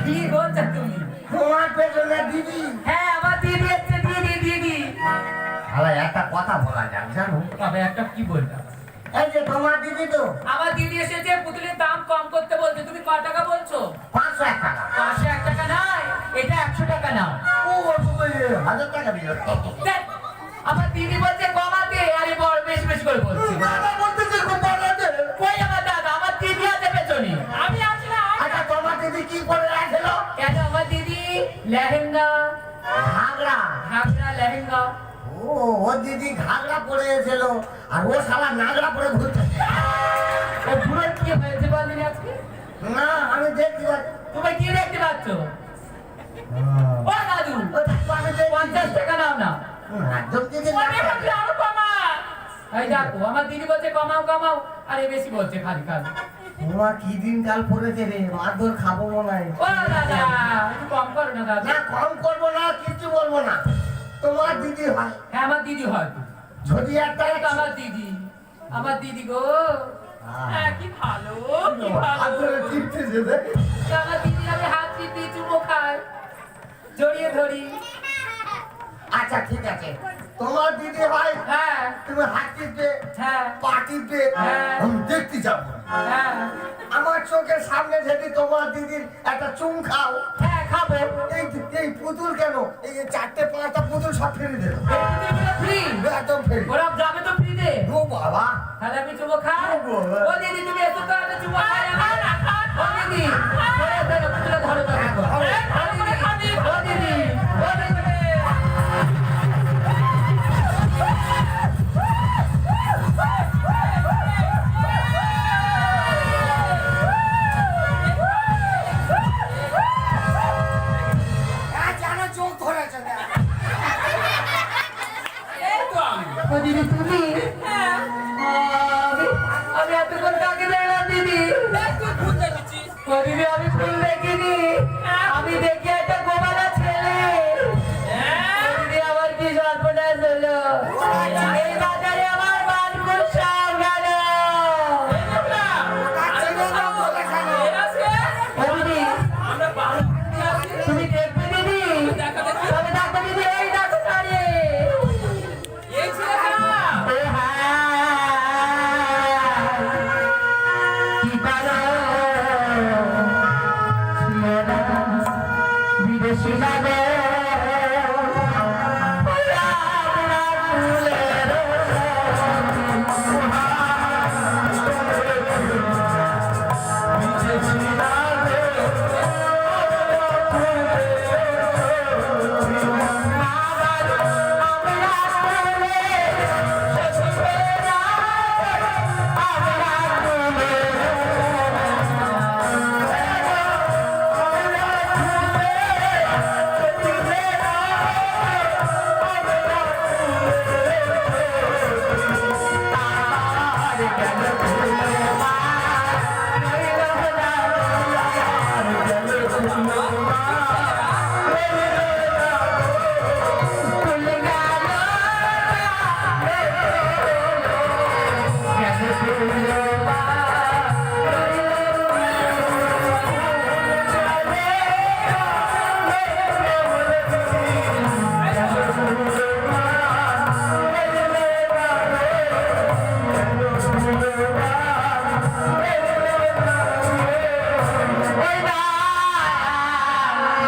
কি বলছো তুমি? তোমার পেছনে দিদি। হ্যাঁ আমার দিদি এসছে, দিদি দিদি। আরে একটা কথা বলা যাক জানো? তবে একটা কি বললাম? এই যে তোমার দিদি তো আমার দিদি এসেছে, পুতুলের দাম কম করতে বলছে। তুমি ক টাকা বলছো? 501 টাকা। 501 টাকা নয়, এটা 100 টাকা নাও। ও 1000 টাকা দিও। দেখ, আমার দিদি বলছে কমাতে, আরে বড় বেশি বেশি করে বলছে। দাদা বলতেছে খুব ভালো আছে। কই আমার দাদা? আমার দিদি আছে পেছনে, আমি আছি না। আচ্ছা তোমার দিদি কি পরে আসলো? কেন আমার দিদি লেহেঙ্গা, ঘাগরা। ঘাগরা লেহেঙ্গা। ও ও দিদি ঘাগরা পরে এসেছিল আর ও শালা নাগরা পরে ঘুরতেছে। ও বুড়োর কি হয়েছে বলদিনি আজকে? না আমি দেখতে পাচ্ছি। তুমি কি দেখতে পাচ্ছ? ও দাদু, আমি দেখছি। 50 টাকা নাও না। একদম দিদি আমি বলছি আরো কমা। এই দেখো আমার দিদি বলছে কমাও কমাও, আরে বেশি বলছে খালি খালি। তোমার কি দিন কাল পড়েছে রে, মারধর খাবো মনে হয়। ও দাদা একটু কম করো না দাদা। না কম করবো না, কিচ্ছু বলবো না। তোমার দিদি হয়। হ্যাঁ আমার দিদি হয়। যদি একটা এই তো আমার দিদি, আমার দিদি গো। হ্যাঁ কি ভালো, কি ভালো। হাতরে টিপতেছে দেখ। তো আমার দিদি আমি হাত টিপি চুমো খাই, জড়িয়ে ধরি। আচ্ছা ঠিক আছে, তোমার দিদি হয়। হ্যাঁ তুমি হাত টিপবে, হ্যাঁ পা টিপবে, হ্যাঁ। আমি দেখতে যাবো। হ্যাঁ আমার চোখের সামনে যদি তোমার দিদির একটা চুম খাও, হ্যাঁ খাবো। এই পুতুল কেন, এই যে 4-5টা পুতুল সব ফেলে দিল। ফ্রি, একদম ফেলে। ওরা যাবে তো ফ্রি দে। ও বাবা, তাহলে আমি চুমো খাই। ও দিদি তুমি এত তো একটা চুমো খাই আমার। ও দিদি ধরে ধরে পুতুলে ধরো তো দেখো। ও দিদি, ও দিদি, ও দিদি। জানো চোখ ধরেছে না। ও দিদি তুমি? আমি এতক্ষণ কাকে দেখলাম দিদি? ও দিদি আমি